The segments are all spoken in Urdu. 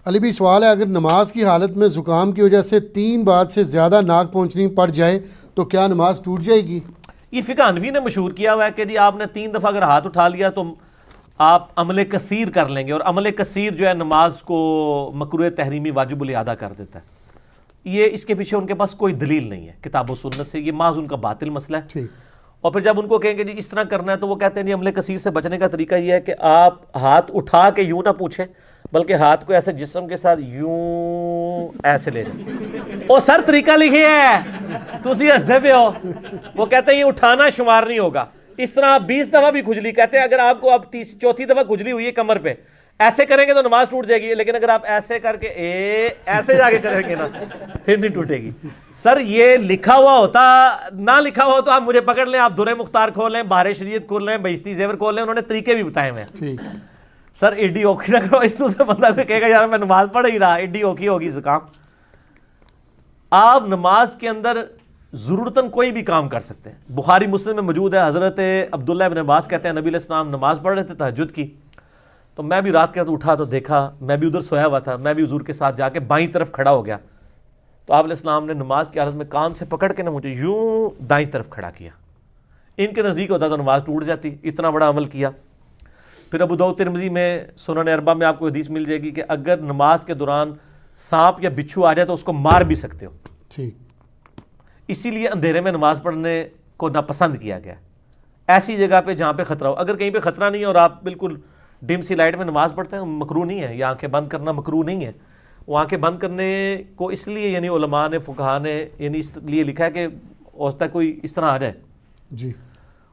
علی بھی سوال ہے، اگر نماز کی حالت میں زکام کی وجہ سے 3 بار سے زیادہ ناک پہنچنی پڑ جائے تو کیا نماز ٹوٹ جائے گی؟ یہ فقہ حنفی نے مشہور کیا ہوا ہے کہ جی آپ نے 3 دفعہ اگر ہاتھ اٹھا لیا تو آپ عمل کثیر کر لیں گے، اور عمل کثیر جو ہے نماز کو مکروہ تحریمی واجب الادا کر دیتا ہے۔ یہ اس کے پیچھے ان کے پاس کوئی دلیل نہیں ہے کتاب و سنت سے، یہ محض ان کا باطل مسئلہ ہے۔ ٹھیک، اور پھر جب ان کو کہیں گے جی اس طرح کرنا ہے تو وہ کہتے ہیں جی عمل کثیر سے بچنے کا طریقہ یہ ہے کہ آپ ہاتھ اٹھا کے یوں نہ پوچھیں، بلکہ ہاتھ کو ایسے جسم کے ساتھ یوں ایسے لے جائیں۔ وہ سر طریقہ لکھے ہے، تسی ہسدے پہ ہو۔ وہ کہتے ہیں یہ اٹھانا شمار نہیں ہوگا۔ اس طرح آپ 20 دفعہ بھی کھجلی، کہتے ہیں اگر آپ کو اب 34 دفعہ کھجلی ہوئی ہے کمر پہ، ایسے کریں گے تو نماز ٹوٹ جائے گی، لیکن اگر آپ ایسے کر کے ایسے جا کے کریں گے نا پھر نہیں ٹوٹے گی۔ سر یہ لکھا ہوا ہوتا، نہ لکھا ہوا ہو تو آپ مجھے پکڑ لیں، آپ درِ مختار کھول لیں، بہار شریعت کھول لیں، بہشتی زیور کھول لیں، انہوں نے طریقے بھی بتائے ہوئے ہیں۔ ٹھیک، سر ایڈی اوکھی نہ کرو، اس تو سے بندہ کوئی کہے گا یار میں نماز پڑھ ہی رہا، ایڈی اوکھی ہوگی زکام۔ آپ نماز کے اندر ضرورتاً کوئی بھی کام کر سکتے ہیں۔ بخاری مسلم میں موجود ہے، حضرت عبداللہ ابن عباس کہتے ہیں نبی علیہ السلام نماز پڑھ رہے تھے تہجد کی، تو میں بھی رات کے وقت اٹھا تو دیکھا، میں بھی ادھر سویا ہوا تھا، میں بھی حضور کے ساتھ جا کے بائیں طرف کھڑا ہو گیا، تو آپ علیہ السلام نے نماز کی حالت میں کان سے پکڑ کے نہ مجھے یوں دائیں طرف کھڑا کیا۔ ان کے نزدیک ہوتا تو نماز ٹوٹ جاتی، اتنا بڑا عمل کیا۔ پھر ابو داؤد ترمذی میں سنن اربعہ میں آپ کو حدیث مل جائے گی کہ اگر نماز کے دوران سانپ یا بچھو آ جائے تو اس کو مار بھی سکتے ہو۔ ٹھیک، اسی لیے اندھیرے میں نماز پڑھنے کو ناپسند کیا گیا، ایسی جگہ پہ جہاں پہ خطرہ ہو۔ اگر کہیں پہ خطرہ نہیں ہے اور آپ بالکل ڈم سی لائٹ میں نماز پڑھتے ہیں، مکروہ نہیں ہے، یا آنکھیں بند کرنا مکروہ نہیں ہے۔ وہ آنکھیں بند کرنے کو اس لیے یعنی علماء نے فقہاء نے یعنی اس لیے لکھا ہے کہ ہو سکتا ہے کوئی اس طرح آ جائے۔ جی،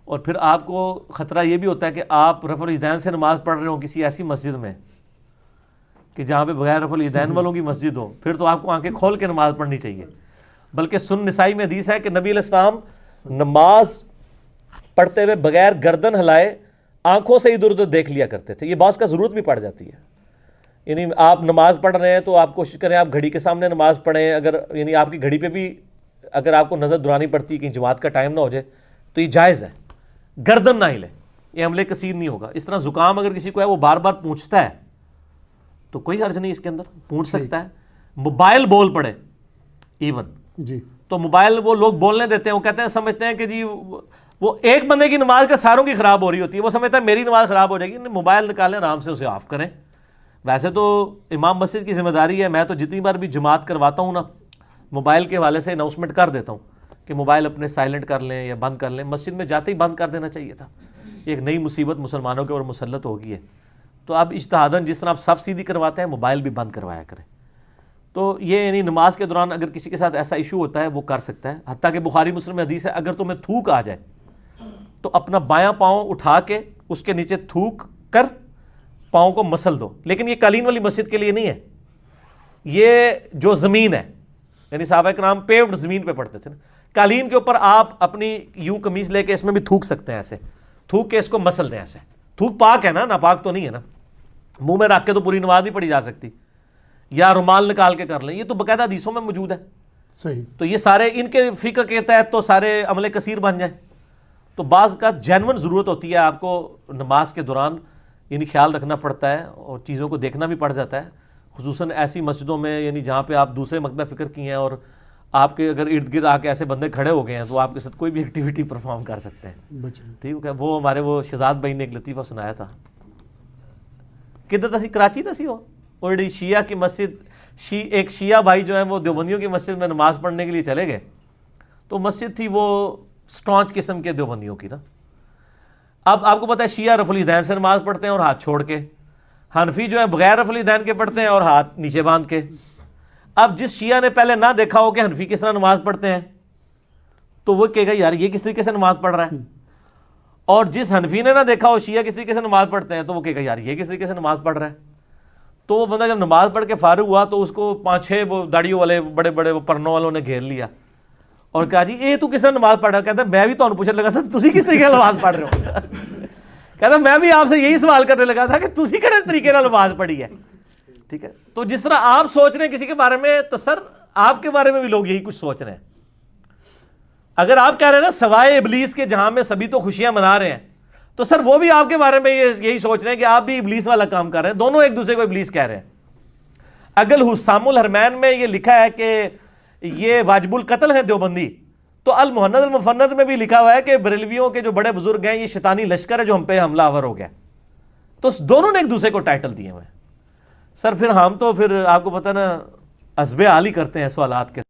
اور پھر آپ کو خطرہ یہ بھی ہوتا ہے کہ آپ رفع الیدین سے نماز پڑھ رہے ہوں کسی ایسی مسجد میں کہ جہاں پہ بغیر رفع الیدین والوں کی مسجد ہو، پھر تو آپ کو آنکھیں کھول کے نماز پڑھنی چاہیے۔ بلکہ سنن نسائی میں حدیث ہے کہ نبی علیہ السلام نماز پڑھتے ہوئے بغیر گردن ہلائے آنکھوں سے ادھر ادھر دیکھ لیا کرتے تھے۔ یہ بعض کا ضرورت بھی پڑ جاتی ہے، یعنی آپ نماز پڑھ رہے ہیں تو آپ کوشش کریں آپ گھڑی کے سامنے نماز پڑھیں، اگر یعنی آپ کی گھڑی پہ بھی اگر آپ کو نظر دورانی پڑتی ہے کہ جماعت کا ٹائم نہ ہو جائے تو یہ جائز ہے، گردن نہ ہلے، یہ عمل کثیر نہیں ہوگا۔ اس طرح زکام اگر کسی کو ہے وہ بار بار پونچھتا ہے تو کوئی حرج نہیں اس کے اندر، پونچھ سکتا ہے۔ موبائل بول پڑے ایون، جی، تو موبائل وہ لوگ بولنے دیتے ہیں، وہ کہتے ہیں سمجھتے ہیں کہ جی وہ ایک بندے کی نماز کا ساروں کی خراب ہو رہی ہوتی ہے، وہ سمجھتا ہے میری نماز خراب ہو جائے گی۔ موبائل نکالیں آرام سے اسے آف کریں۔ ویسے تو امام مسجد کی ذمہ داری ہے، میں تو جتنی بار بھی جماعت کرواتا ہوں نا موبائل کے حوالے سے اناؤنسمنٹ کر دیتا ہوں کہ موبائل اپنے سائلنٹ کر لیں یا بند کر لیں۔ مسجد میں جاتے ہی بند کر دینا چاہیے تھا، ایک نئی مصیبت مسلمانوں کے اوپر مسلط ہو گئی ہے۔ تو اب اجتہاداً جس طرح آپ صف سیدھی کرواتے ہیں موبائل بھی بند کروایا کریں۔ تو یہ یعنی نماز کے دوران اگر کسی کے ساتھ ایسا ایشو ہوتا ہے وہ کر سکتا ہے۔ حتیٰ کہ بخاری مسلم میں حدیث ہے اگر تمہیں تھوک آ جائے تو اپنا بایاں پاؤں اٹھا کے اس کے نیچے تھوک کر پاؤں کو مسل دو، لیکن یہ قالین والی مسجد کے لیے نہیں ہے، یہ جو زمین ہے، یعنی صحابہ کرام پیوڈ زمین پہ پڑھتے تھے نا، قالین کے اوپر آپ اپنی یوں قمیص لے کے اس میں بھی تھوک سکتے ہیں، ایسے تھوک کے اس کو مسل دیں۔ ایسے تھوک پاک ہے نا، ناپاک تو نہیں ہے نا، منہ میں رکھ کے تو پوری نماز نہیں پڑھی جا سکتی، یا رومال نکال کے کر لیں، یہ تو باقاعدہ حدیثوں میں موجود ہے۔ صحیح، تو یہ سارے ان کے فقہ کے تحت تو سارے عمل کثیر بن جائیں۔ تو بعض کا جینون ضرورت ہوتی ہے آپ کو نماز کے دوران یعنی خیال رکھنا پڑتا ہے اور چیزوں کو دیکھنا بھی پڑ جاتا ہے، خصوصاً ایسی مسجدوں میں یعنی جہاں پہ آپ دوسرے مکتبہ فکر کی ہیں اور آپ کے اگر ارد گرد آ کے ایسے بندے کھڑے ہو گئے ہیں تو آپ کے ساتھ کوئی بھی ایکٹیویٹی پرفارم کر سکتے ہیں۔ بچے، ٹھیک ہے، وہ ہمارے وہ شہزاد بھائی نے ایک لطیفہ سنایا تھا، کدھر تھی، کراچی تھی وہ اور شیعہ کی مسجد، ایک شیعہ بھائی جو ہیں وہ دیوبندیوں کی مسجد میں نماز پڑھنے کے لیے چلے گئے، تو مسجد تھی وہ سٹانچ قسم کے دیوبندیوں کی نا۔ اب آپ کو پتہ ہے شیعہ رفع الیدین سے نماز پڑھتے ہیں اور ہاتھ چھوڑ کے، حنفی جو ہے بغیر رفع الیدین کے پڑھتے ہیں اور ہاتھ نیچے باندھ کے۔ اب جس شیعہ نے پہلے نہ دیکھا ہو کہ حنفی کس طرح نماز پڑھتے ہیں تو وہ کہے گا یار یہ کس طریقے سے نماز پڑھ رہا ہے، اور جس حنفی نے نہ دیکھا ہو شیعہ کس طریقے سے نماز پڑھتے ہیں تو وہ کہے گا یار یہ کس طریقے سے نماز پڑھ رہا ہے۔ تو وہ بندہ جب نماز پڑھ کے فارغ ہوا تو اس کو 5-6 وہ داڑیوں والے بڑے بڑے وہ پرنوں والوں نے گھیر لیا اور کہا جی اے تو کس طرح نماز پڑھ رہا ہے؟ کہتا ہے میں بھی تمہیں پوچھنے لگا تھا تسی کس طریقے سے نماز پڑھ رہے ہو؟ کہتا میں بھی آپ سے یہی سوال کرنے لگا تھا کہ تسی کہڑے طریقے سے نماز پڑھی ہے۔ ٹھیک ہے، تو جس طرح آپ سوچ رہے ہیں کسی کے بارے میں تو سر آپ کے بارے میں بھی لوگ یہی کچھ سوچ رہے ہیں۔ اگر آپ کہہ رہے ہیں نا سوائے ابلیس کے جہاں میں سبھی تو خوشیاں منا رہے ہیں، تو سر وہ بھی آپ کے بارے میں یہی سوچ رہے ہیں کہ آپ بھی ابلیس والا کام کر رہے ہیں، دونوں ایک دوسرے کو ابلیس کہہ رہے ہیں۔ اگر حسام الحرمین میں یہ لکھا ہے کہ یہ واجب القتل ہیں دیوبندی، تو المہند المفند میں بھی لکھا ہوا ہے کہ بریلویوں کے جو بڑے بزرگ ہیں یہ شیطانی لشکر ہے جو ہم پہ حملہ آور ہو گیا. تو دونوں نے ایک دوسرے کو ٹائٹل دیے ہوئے. سر پھر ہم تو پھر آپ کو پتہ نا حسب حال ہی کرتے ہیں سوالات کے